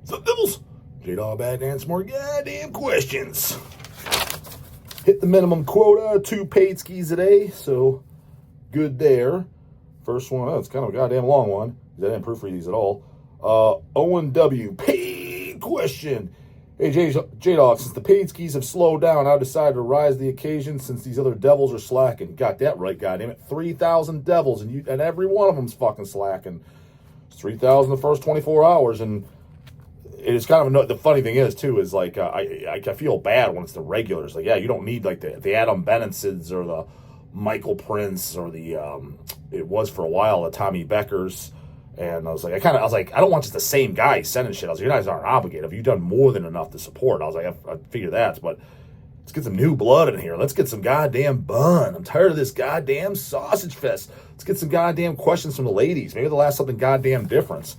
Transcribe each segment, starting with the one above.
Sup, Devils? J-Dawg back to answer more goddamn questions. Hit the minimum quota, 2 paid skis a day, so good there. First one, it's kind of a goddamn long one. I didn't proofread these at all. Owen W. Paid question. Hey, J-Dawg, since the paid skis have slowed down, I decided to rise to the occasion since these other devils are slacking. Got that right, goddammit. 3,000 devils, and every one of them's fucking slacking. It's 3,000 the first 24 hours, and it's kind of, the funny thing is, too, is like, I feel bad when it's the regulars. Like, yeah, you don't need, like, the Adam Benensids or the Michael Prince or the, it was for a while, the Tommy Beckers. And I was like, I don't want just the same guy sending shit. I was like, you guys aren't obligated. If you've done more than enough to support, I was like, I figure that. But let's get some new blood in here. Let's get some goddamn bun. I'm tired of this goddamn sausage fest. Let's get some goddamn questions from the ladies. Maybe they'll ask something goddamn different.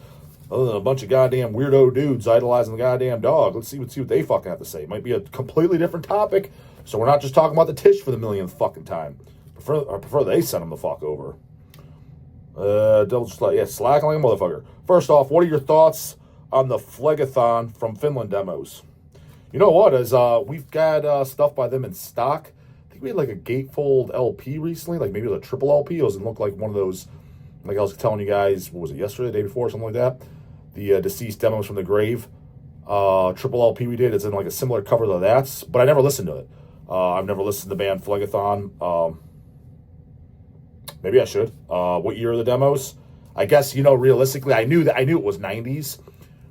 Other than a bunch of goddamn weirdo dudes idolizing the goddamn dog. Let's see what they fucking have to say. It might be a completely different topic. So we're not just talking about the TISH for the millionth fucking time. I prefer they send them the fuck over. Slacking like a motherfucker. First off, what are your thoughts on the Phlegathon from Finland demos? You know what? We've got stuff by them in stock. I think we had like a gatefold LP recently, like maybe it was a triple LP. It doesn't look like one of those, like I was telling you guys, what was it, yesterday, the day before, something like that? The Deceased Demos from the Grave triple LP we did. It's in like a similar cover to that, but I never listened to it. I've never listened to the band Phlegathon. Maybe I should. What year are the demos? I guess, realistically, I knew it was 90s,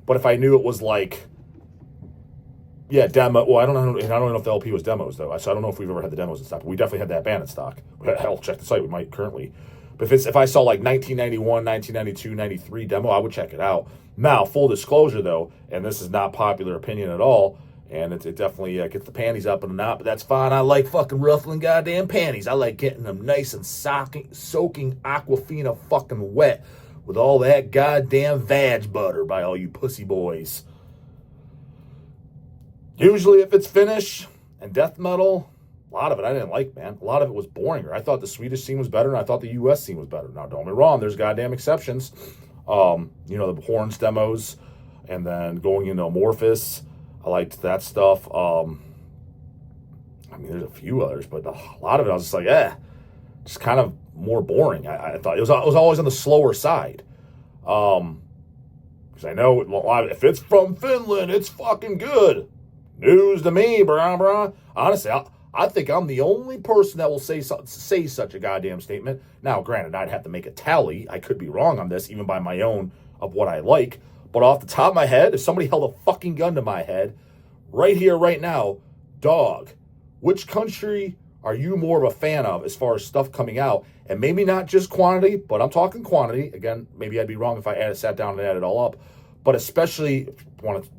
but if I knew it was like, demo. Well, I don't know if the LP was demos though. So I don't know if we've ever had the demos in stock. But we definitely had that band in stock. Hell, check the site. We might currently. But if I saw like 1991, 1992, 93 demo, I would check it out. Now, full disclosure though, and this is not popular opinion at all. And it definitely gets the panties up in the knot, but that's fine. I like fucking ruffling goddamn panties. I like getting them nice and soaking Aquafina fucking wet with all that goddamn vag butter by all you pussy boys. Usually if it's Finnish and death metal, a lot of it I didn't like, man. A lot of it was boring. I thought the Swedish scene was better, and I thought the U.S. scene was better. Now, don't get me wrong, there's goddamn exceptions. The Horns demos, and then going into Amorphous. I liked that stuff. There's a few others, but a lot of it I was just like, just kind of more boring. I thought it was always on the slower side. Because I know if it's from Finland, it's fucking good. News to me, brah. Honestly, I think I'm the only person that will say such a goddamn statement. Now, granted, I'd have to make a tally. I could be wrong on this, even by my own of what I like. But off the top of my head, if somebody held a fucking gun to my head, right here, right now, Dawg, which country are you more of a fan of as far as stuff coming out? And maybe not just quantity, but I'm talking quantity. Again, maybe I'd be wrong if I sat down and added it all up. But especially,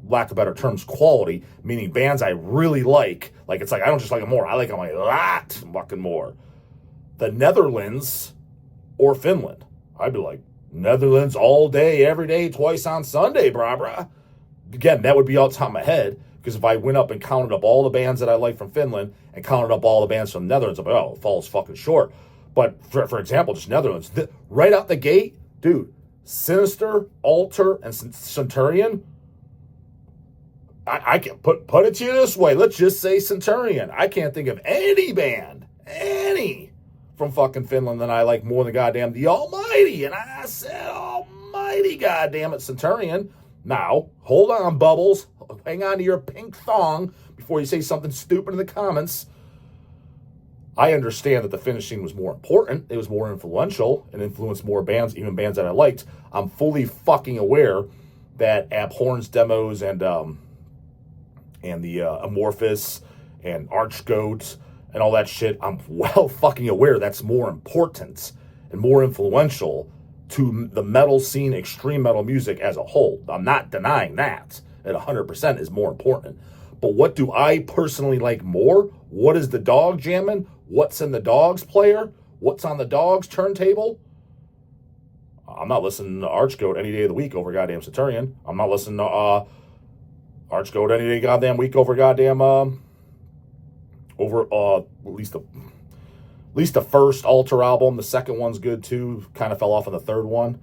lack of better terms, quality, meaning bands I really like. Like, it's like, I don't just like them more. I like them a lot fucking more. The Netherlands or Finland. I'd be like, Netherlands all day, every day, twice on Sunday, brah. Again, that would be off the top of my head, because if I went up and counted up all the bands that I like from Finland and counted up all the bands from the Netherlands, I'd be like, it falls fucking short. But for example, just Netherlands, right out the gate, dude, Sinister, Altar, and Centurion. I can put it to you this way. Let's just say Centurion. I can't think of any band, from fucking Finland that I like more than goddamn the Almighty. And I said, Almighty goddamn it, Centurion. Now, hold on, Bubbles. Hang on to your pink thong before you say something stupid in the comments. I understand that the Finnish scene was more important. It was more influential and influenced more bands, even bands that I liked. I'm fully fucking aware that Abhorrence demos and the Amorphous and Archgoat and all that shit, I'm well fucking aware that's more important and more influential to the metal scene, extreme metal music as a whole. I'm not denying that. It 100% is more important. But what do I personally like more? What is the Dawg jamming? What's in the Dawg's player? What's on the Dawg's turntable? I'm not listening to Archgoat any day of the week over goddamn Centurion. I'm not listening to Archgoat any day goddamn week over goddamn at least the first Altar album. The second one's good too. Kind of fell off on the third one.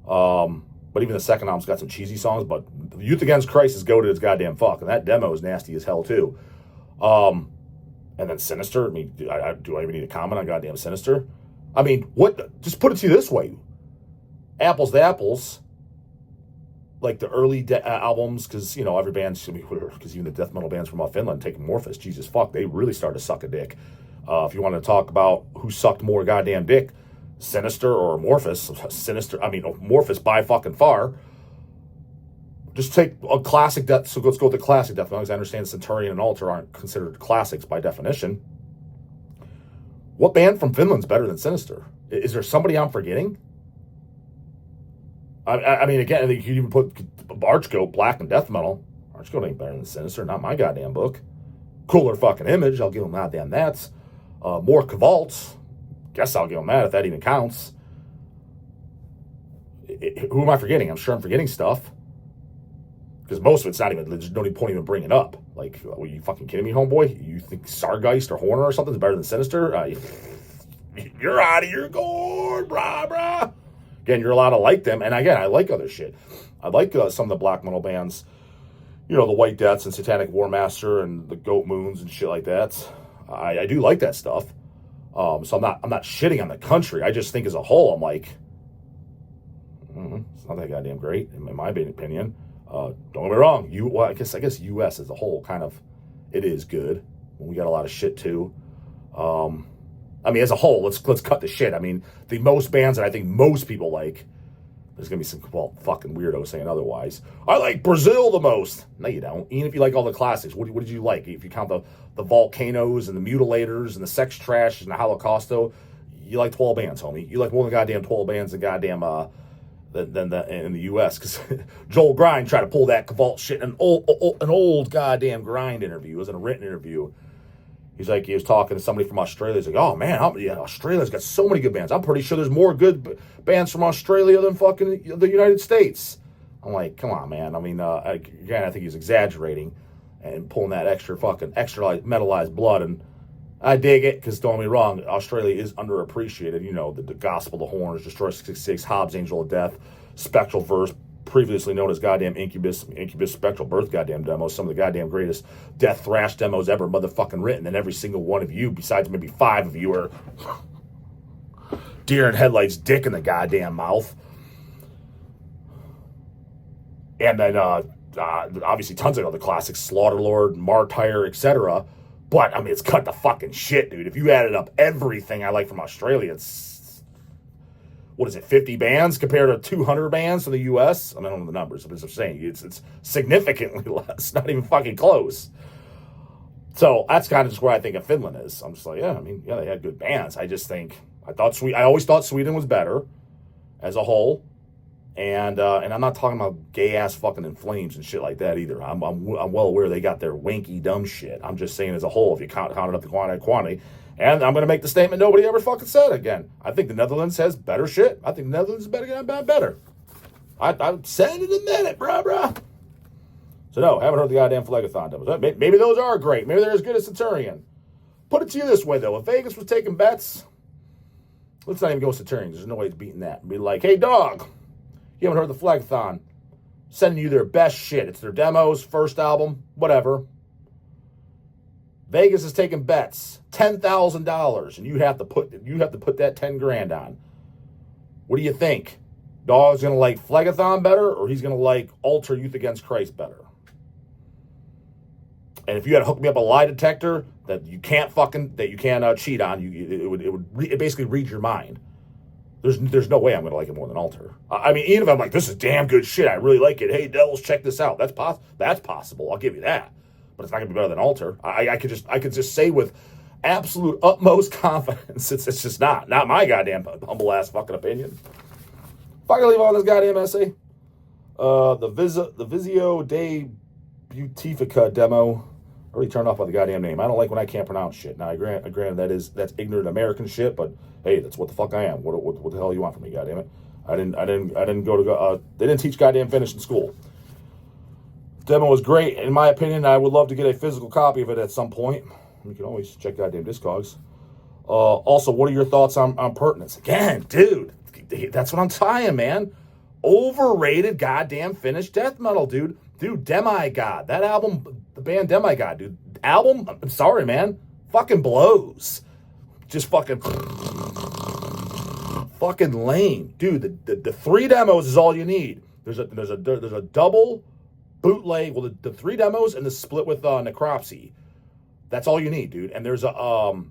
But even the second album's got some cheesy songs, but Youth Against Christ is goated as goddamn fuck, and that demo is nasty as hell too. And then Sinister. I mean, do I even need to comment on goddamn Sinister? I mean, what? Just put it to you this way: apples to apples. Like the early albums, because every band's because even the death metal bands from Finland, take Morphus, Jesus fuck, they really started to suck a dick. If you want to talk about who sucked more goddamn dick, Sinister or Morphus, Morphus by fucking far. Just take a classic death. So let's go with the classic death metal, because I understand Centurion and Altar aren't considered classics by definition. What band from Finland's better than Sinister? Is there somebody I'm forgetting? I mean, again, you can even put Archgoat, Black and Death Metal. Archgoat ain't better than Sinister, not my goddamn book. Cooler fucking image, I'll give them goddamn that. More Cavalts, guess I'll give them that if that even counts. Who am I forgetting? I'm sure I'm forgetting stuff. Because most of it's not even, there's no point even bringing it up. Like, are you fucking kidding me, homeboy? You think Sargeist or Horner or something is better than Sinister? You're out of your gourd, brah. Again, you're allowed to like them. And again, I like other shit. I like some of the black metal bands. The White Deaths and Satanic War Master and the Goat Moons and shit like that. I do like that stuff. So I'm not shitting on the country. I just think as a whole, I'm like, it's not that goddamn great, in my opinion. Don't get me wrong. I guess U.S. as a whole it is good. We got a lot of shit too. As a whole, let's cut the shit. I mean, the most bands that I think most people like, there's going to be some, fucking weirdos saying otherwise. I like Brazil the most. No, you don't. Even if you like all the classics, what did you like? If you count the Volcanoes and the Mutilators and the Sex Trash and the Holocausto, you like 12 bands, homie. You like more than goddamn 12 bands than goddamn, than in the U.S. Because Joel Grind tried to pull that Cavalt shit in an old goddamn Grind interview. It wasn't a written interview. He was talking to somebody from Australia. He's like, oh, man, Australia's got so many good bands. I'm pretty sure there's more good bands from Australia than fucking the United States. I'm like, come on, man. I mean, again, I think he's exaggerating and pulling that extra metallized blood. And I dig it, because don't get me wrong, Australia is underappreciated. The Gospel of the Horns, Destroy 666, Hobbs, Angel of Death, Spectral Verse, previously known as goddamn Incubus Spectral Birth goddamn demos, some of the goddamn greatest death thrash demos ever motherfucking written, and every single one of you, besides maybe 5 of you, are deer in headlights, dick in the goddamn mouth. And then obviously tons of other classics, Slaughterlord, Martyr, etc. But it's cut the fucking shit, dude. If you added up everything I like from Australia, it's 50 bands compared to 200 bands from the U.S.? I don't know the numbers, but I'm saying it's significantly less, not even fucking close. So that's kind of just where I think of Finland is. I'm just like, they had good bands. I always thought Sweden was better as a whole, and I'm not talking about gay ass fucking In Flames and shit like that either. I'm well aware they got their wanky dumb shit. I'm just saying as a whole, if you count it up the quantity. And I'm going to make the statement nobody ever fucking said again. I think the Netherlands has better shit. I think the Netherlands is better. I said it in a minute, brah. So no, haven't heard the goddamn Phlegathon demos. Maybe those are great. Maybe they're as good as Centurion. Put it to you this way, though. If Vegas was taking bets, let's not even go Centurion. There's no way it's beating that. Be like, hey, Dawg, you haven't heard the Phlegathon. Sending you their best shit. It's their demos, first album, whatever. Vegas is taking bets, $10,000, and you have to put that $10,000 on. What do you think? Dawg's gonna like Phlegathon better, or he's gonna like Altar Youth Against Christ better? And if you had to hook me up a lie detector that you can't cheat on, it would basically read your mind. There's no way I'm gonna like it more than Altar. I mean, even if I'm like, this is damn good shit, I really like it. Hey, Devils, check this out. That's possible. I'll give you that. But it's not gonna be better than Altar. I could just say with absolute utmost confidence, it's just not my goddamn humble ass fucking opinion. If I can leave on this goddamn essay, the Visio de Beautifica demo. I already turned off by the goddamn name. I don't like when I can't pronounce shit. Now, granted that's ignorant American shit, but hey, that's what the fuck I am. What the hell you want from me, goddamn it? I didn't go to they didn't teach goddamn Finnish in school. Demo was great, in my opinion. I would love to get a physical copy of it at some point. You can always check goddamn Discogs. Also, what are your thoughts on Pertinence? Again, dude, that's what I'm saying, man. overrated goddamn Finnish death metal, dude. Dude, Demigod. That album, the band Demigod, dude. Album, I'm sorry, man. Fucking blows. Just fucking lame. Dude, the 3 demos is all you need. There's a double bootleg, well, the 3 demos and the split with Necropsy. That's all you need, dude. And there's a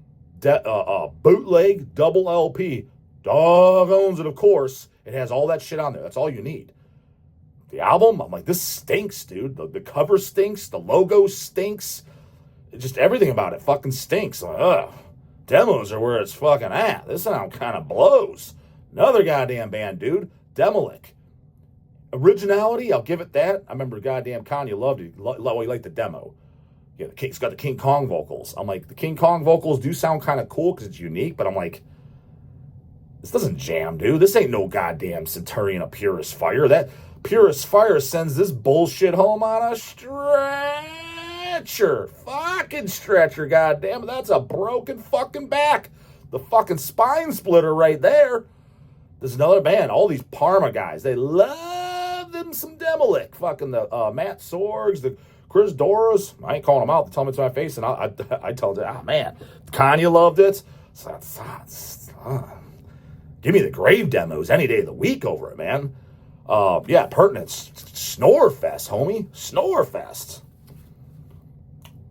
bootleg double LP. Dawg owns it, of course. It has all that shit on there. That's all you need. The album, I'm like, this stinks, dude. The cover stinks. The logo stinks. Just everything about it fucking stinks. Like, ugh. Demos are where it's fucking at. This sound kind of blows. Another goddamn band, dude. Demolic. Originality, I'll give it that. I remember goddamn Kanye loved it. He liked the demo. Yeah, it's got the King Kong vocals. I'm like, the King Kong vocals do sound kind of cool because it's unique, but I'm like, this doesn't jam, dude. This ain't no goddamn Centurion of Purest Fire. That Purest Fire sends this bullshit home on a stretcher. Fucking stretcher, goddamn. That's a broken fucking back. The fucking spine splitter right there. There's another band. All these Parma guys. They love them some Demolic. Fucking the Matt Sorgs, the Chris Doras. I ain't calling them out. They tell me to my face, and I tell them, oh, man. Kanye loved it. Give me the Grave demos any day of the week over it, man. Yeah, Pertinence. Snorefest, homie. Snorefest.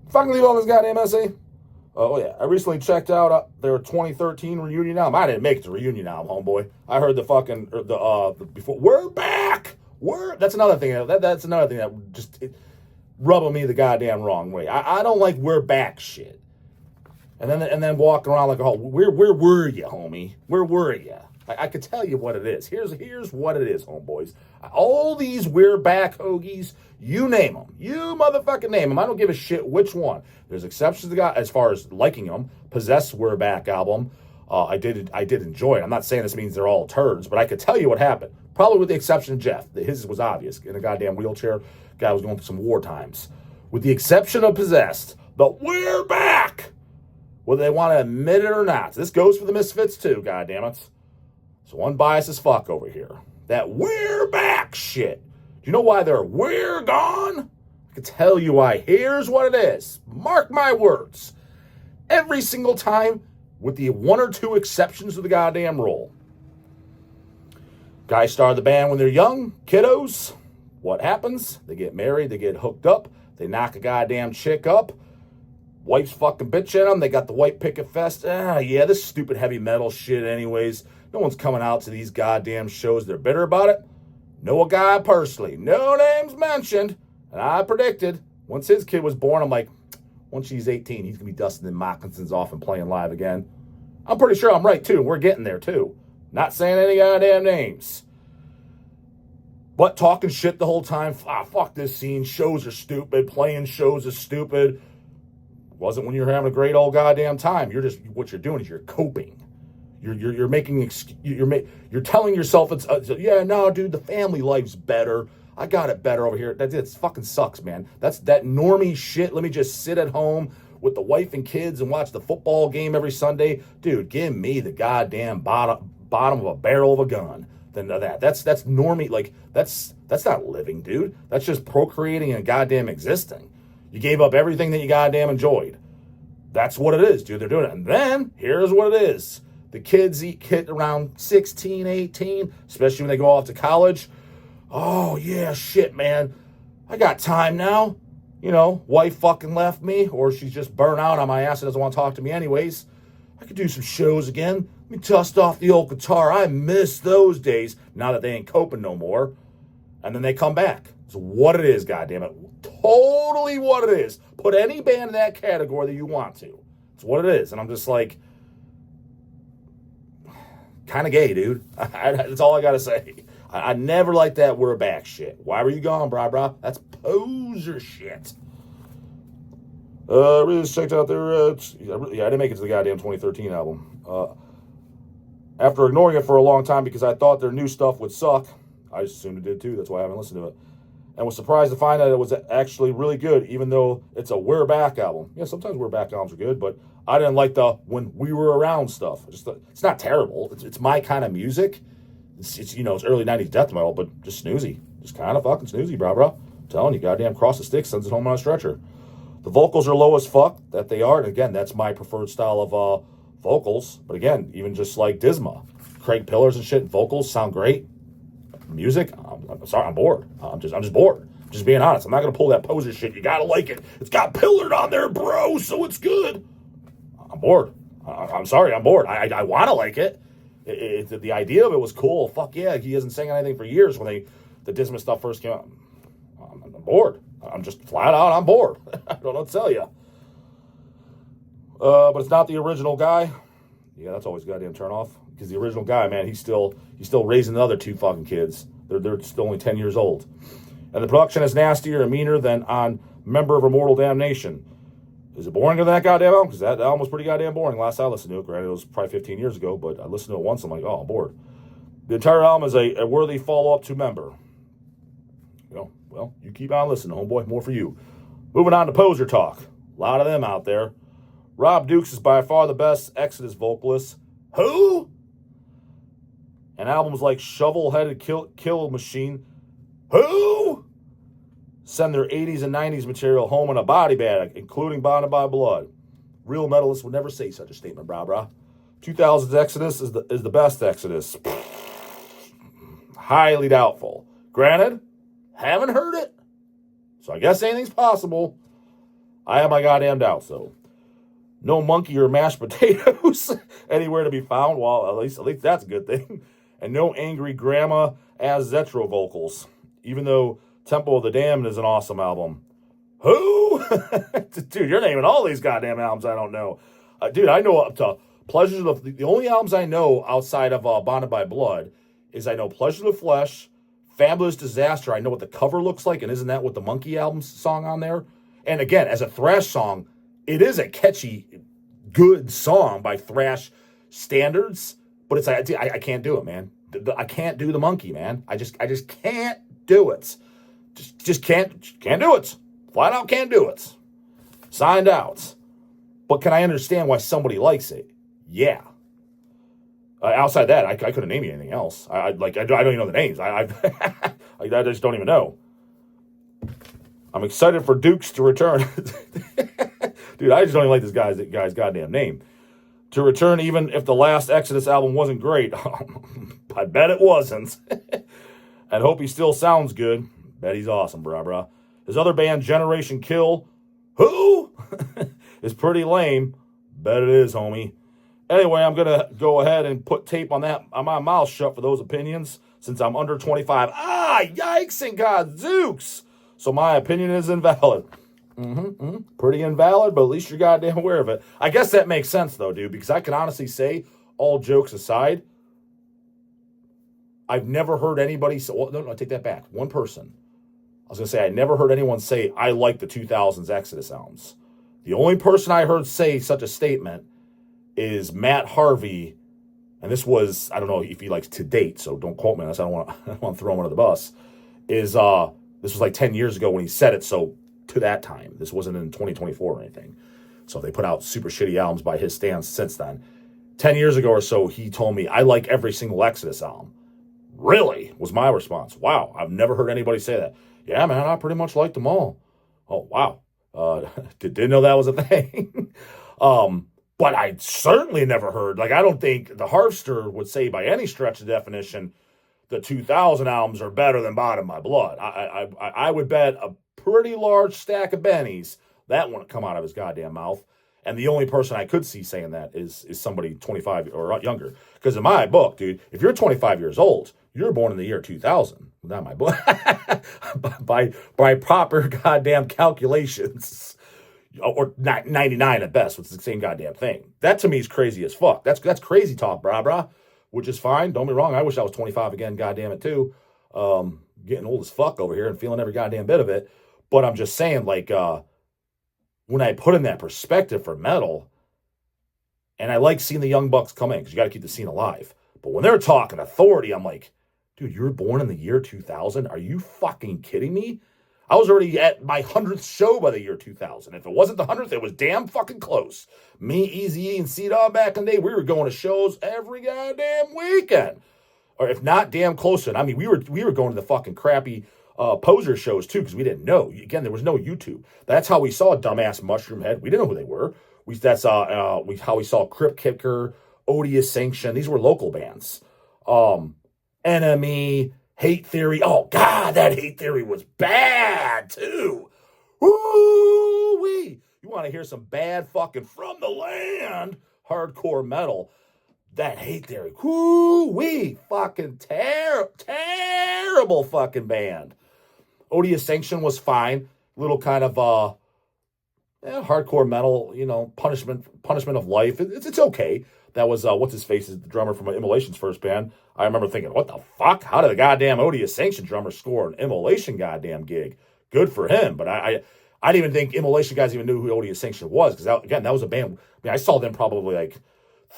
Fucking leave on this goddamn essay. Oh, yeah. I recently checked out their 2013 reunion album. I didn't make it to reunion album, homeboy. I heard the fucking, before. We're back! That's another thing. That's another thing that just rubbing me the goddamn wrong way. I don't like we're back shit. And then walking around like, oh, where were you, homie? Where were you? I could tell you what it is. Here's what it is, homeboys. All these we're back hoagies, you name them. You motherfucking name them. I don't give a shit which one. There's exceptions to God as far as liking them. Possessed We're Back album, I did enjoy it. I'm not saying this means they're all turds, but I could tell you what happened. Probably with the exception of Jeff. His was obvious. In a goddamn wheelchair. Guy was going through some war times. With the exception of Possessed, but we're back! Whether they want to admit it or not. This goes for the Misfits too, goddammit. So unbiased as fuck over here. That we're back shit. Do you know why we're gone? I can tell you why. Here's what it is. Mark my words. Every single time, with the 1 or 2 exceptions to the goddamn rule. Guys start the band when they're young, kiddos. What happens? They get married, they get hooked up, they knock a goddamn chick up. Wife's fucking bitch at them. They got the white picket fest. Yeah, this stupid heavy metal shit anyways. No one's coming out to these goddamn shows. They're bitter about it. Know a guy personally. No names mentioned. And I predicted, once his kid was born, I'm like, once she's 18, he's going to be dusting the moccasins off and playing live again. I'm pretty sure I'm right, too. We're getting there, too. Not saying any goddamn names. But talking shit the whole time. Fuck this scene. Shows are stupid. Playing shows is stupid. Wasn't when you're having a great old goddamn time. What you're doing is you're coping. You're making you're telling yourself it's yeah, no, dude, the family life's better. I got it better over here. It fucking sucks, man. That's that normie shit. Let me just sit at home with the wife and kids and watch the football game every Sunday. Dude, give me the goddamn bottom of a barrel of a gun. Then that's normie. Like that's not living, dude. That's just procreating and goddamn existing. You gave up everything that you goddamn enjoyed. That's what it is, dude. They're doing it. And then, here's what it is. The kids hit around 16, 18, especially when they go off to college. Oh, yeah, shit, man. I got time now. You know, wife fucking left me, or she's just burnt out on my ass and doesn't want to talk to me anyways. I could do some shows again. Let me dust off the old guitar. I miss those days, now that they ain't coping no more. And then they come back. It's what it is, goddammit. Totally what it is. Put any band in that category that you want to. It's what it is. And I'm just like, kind of gay, dude. That's all I got to say. I never liked that we're back shit. Why were you gone, brah? That's poser shit. Really just checked out their, yeah, I didn't make it to the goddamn 2013 album. After ignoring it for a long time because I thought their new stuff would suck. I just assumed it did too. That's why I haven't listened to it. And was surprised to find that it was actually really good, even though it's a We're Back album. Yeah, sometimes We're Back albums are good, but I didn't like the When We Were Around stuff. It's not terrible. It's my kind of music. It's it's early 90s death metal, but just snoozy. Just kind of fucking snoozy, bro. I'm telling you, goddamn cross the sticks, sends it home on a stretcher. The vocals are low as fuck, that they are. And again, that's my preferred style of vocals. But again, even just like Disma, Craig Pillars and shit, vocals sound great. Music, I'm sorry, I'm bored. I'm just bored. I'm just being honest. I'm not gonna pull that poser shit. You gotta like it. It's got Pillared on there, bro, so it's good. I'm bored. I'm sorry, I'm bored. I want to like it. The idea of it was cool. Fuck yeah, he hasn't sang anything for years when the Disma stuff first came out. I'm bored. I'm just flat out, I'm bored. I don't know what to tell you. But it's not the original guy. Yeah, that's always a goddamn turn off. Because the original guy, man, he's still raising the other two fucking kids. They're still only 10 years old. And the production is nastier and meaner than on Member of Immortal Damnation. Is it boring to that goddamn album? Because that album was pretty goddamn boring last I listened to it. Granted, it was probably 15 years ago, but I listened to it once, I'm like, oh, I'm bored. The entire album is a worthy follow-up to Member. Well, you keep on listening, homeboy. More for you. Moving on to poser talk. A lot of them out there. Rob Dukes is by far the best Exodus vocalist. Who? And albums like Shovel-Headed Kill Machine. Who? Send their 80s and 90s material home in a body bag, including Bonded by Blood. Real metalists would never say such a statement, brah. 2000's Exodus is the best Exodus. Highly doubtful. Granted, haven't heard it, so I guess anything's possible. I have my goddamn doubts, though. No monkey or mashed potatoes anywhere to be found. Well, at least that's a good thing. And no angry grandma as Zetro vocals, even though Temple of the Damned is an awesome album. Who? Dude, you're naming all these goddamn albums I don't know. Dude, I know up to Pleasures of the only albums I know outside of Bonded by Blood is I know Pleasure of the Flesh, Fabulous Disaster. I know what the cover looks like, and isn't that what the Monkey album song on there? And again, as a thrash song, it is a catchy, good song by thrash standards, but it's like I can't do it, man. I can't do the Monkey, man. I just can't do it. Just can't do it. Flat out can't do it. Signed out. But can I understand why somebody likes it? Yeah. Outside that, I couldn't name you anything else. I don't even know the names. I just don't even know. I'm excited for Dukes to return. Dude, I just don't even like this guy's goddamn name. To return even if the last Exodus album wasn't great. I bet it wasn't. And hope he still sounds good. Bet he's awesome, brah. His other band, Generation Kill, who? is pretty lame. Bet it is, homie. Anyway, I'm going to go ahead and put tape on my mouth shut for those opinions since I'm under 25. Yikes and gadzooks. So my opinion is invalid. Pretty invalid, but at least you're goddamn aware of it. I guess that makes sense, though, dude, because I can honestly say, all jokes aside, I've never heard anybody say, well, no, I take that back. One person. I was going to say, I never heard anyone say, I like the 2000s Exodus albums. The only person I heard say such a statement is Matt Harvey, and this was, I don't know if he likes to date, so don't quote me on this, I don't want to throw him under the bus, this was like 10 years ago when he said it, so to that time. This wasn't in 2024 or anything. So they put out super shitty albums by his stance since then. 10 years ago or so, he told me, I like every single Exodus album. Really? Was my response. Wow, I've never heard anybody say that. Yeah, man, I pretty much liked them all. Oh, wow. Didn't know that was a thing. But I certainly never heard, I don't think the Harvester would say by any stretch of definition the 2000 albums are better than Bonded by Blood. I would bet a pretty large stack of bennies that wouldn't come out of his goddamn mouth. And the only person I could see saying that is somebody 25 or younger. Because in my book, dude, if you're 25 years old, you're born in the year 2000. Not my book. by proper goddamn calculations. Or 99 at best, which is the same goddamn thing. That to me is crazy as fuck. That's crazy talk, brah. Which is fine. Don't be wrong. I wish I was 25 again, goddamn it, too. Getting old as fuck over here and feeling every goddamn bit of it. But I'm just saying, when I put in that perspective for metal, and I like seeing the young bucks come in, because you got to keep the scene alive. But when they're talking authority, I'm like, dude, you were born in the year 2000? Are you fucking kidding me? I was already at my 100th show by the year 2000. If it wasn't the 100th, it was damn fucking close. Me, Eazy-E, and C-Dawg back in the day, we were going to shows every goddamn weekend. or if not damn close to it. I mean, we were going to the fucking crappy poser shows too, because we didn't know. Again, there was no YouTube. That's how we saw Dumbass Mushroom Head. We didn't know who they were. How we saw Crypt Kicker, Odious Sanction. These were local bands. Enemy, Hate Theory. Oh God, that Hate Theory was bad too. Woo-wee. You want to hear some bad fucking from the land hardcore metal? That Hate Theory. Woo-wee. Fucking terrible fucking band. Odious Sanction was fine. Little kind of hardcore metal, punishment of life. It's okay. That was what's his face is the drummer from Immolation's first band. I remember thinking, what the fuck? How did the goddamn Odious Sanction drummer score an Immolation goddamn gig? Good for him. But I didn't even think Immolation guys even knew who Odious Sanction was, because that was a band. I mean, I saw them probably like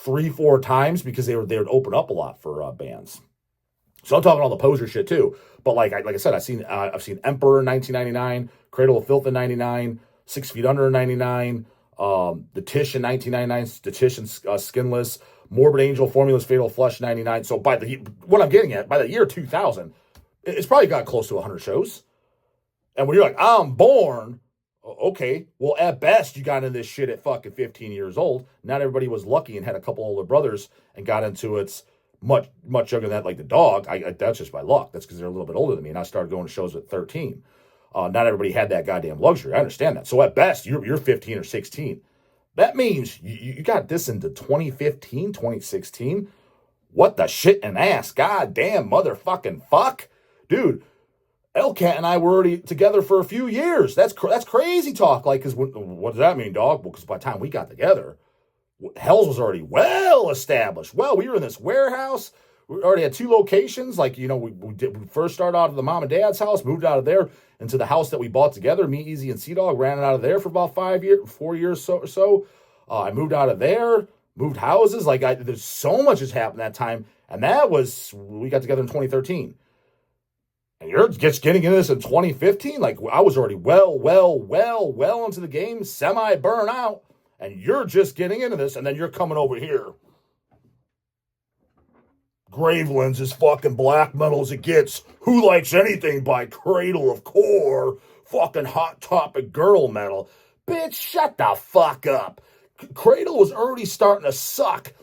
3-4 times, because they would open up a lot for bands. So I'm talking all the poser shit too. But like I said, I've seen Emperor in 1999, Cradle of Filth in 99, 6 Feet Under in 99, the TISH in 1999, the TISH and Skinless, Morbid Angel, Formula's Fatal Flesh 99. So what I'm getting at, by the year 2000, it's probably got close to 100 shows. And when you're like, I'm born, okay, well, at best, you got into this shit at fucking 15 years old. Not everybody was lucky and had a couple older brothers and got into it much younger than that, like the Dawg. That's just by luck. That's because they're a little bit older than me, and I started going to shows at 13. Not everybody had that goddamn luxury. I understand that. So at best, you're 15 or 16. That means you got this into 2015, 2016. What the shit and ass? Goddamn motherfucking fuck. Dude, Elcat and I were already together for a few years. That's crazy talk. Like, because what does that mean, dog? Well, because by the time we got together, Hell's was already well established. Well, we were in this warehouse. We already had 2 locations. Like, we first started out of the mom and dad's house, moved out of there into the house that we bought together. Me, Easy, and Sea-Dog ran it out of there for about 4 years or so. I moved out of there, moved houses. Like, there's so much has happened that time. And we got together in 2013. And you're just getting into this in 2015? Like, I was already well into the game, semi-burn out. And you're just getting into this, and then you're coming over here. Graveland's as fucking black metal as it gets. Who likes anything by Cradle of Core? Fucking Hot Topic girl metal. Bitch, shut the fuck up. Cradle was already starting to suck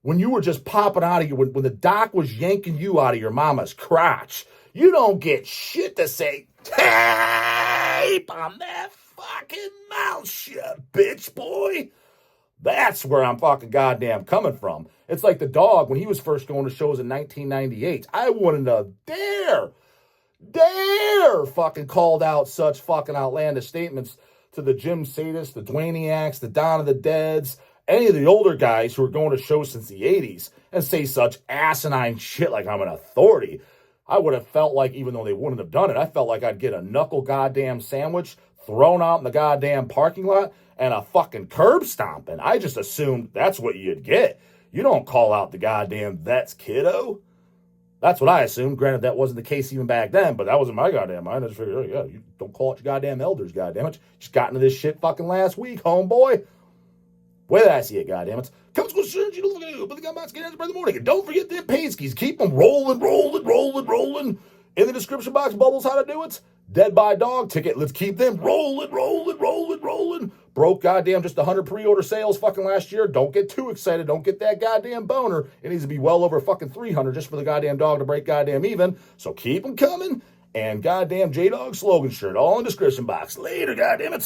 when you were just popping out of you, when the doc was yanking you out of your mama's crotch. You don't get shit to say. Tape on that fucking mouth shut, bitch boy. That's where I'm fucking goddamn coming from. It's like the Dawg when he was first going to shows in 1998. I wouldn't have dare fucking called out such fucking outlandish statements to the Jim Sadists, the Dwayniacs, the Dawn of the Deads, any of the older guys who were going to shows since the 80s and say such asinine shit like I'm an authority. I would have felt like, even though they wouldn't have done it, I felt like I'd get a knuckle goddamn sandwich thrown out in the goddamn parking lot and a fucking curb stomping. I just assumed that's what you'd get. You don't call out the goddamn "that's kiddo." That's what I assumed. Granted, that wasn't the case even back then, but that wasn't my goddamn mind. I just figured, you don't call out your goddamn elders, goddammit. Just got into this shit fucking last week, homeboy. Way did I see it, goddammit. Come to search, you look at it, but the gunbox get by the morning. And don't forget them Painskis. Keep them rolling. In the description box, Bubbles, how to do it. Dead by Dog ticket. Let's keep them rolling. Broke goddamn just 100 pre-order sales fucking last year. Don't get too excited. Don't get that goddamn boner. It needs to be well over fucking 300 just for the goddamn dog to break goddamn even. So keep them coming. And goddamn J-Dog slogan shirt all in the description box. Later, goddammit.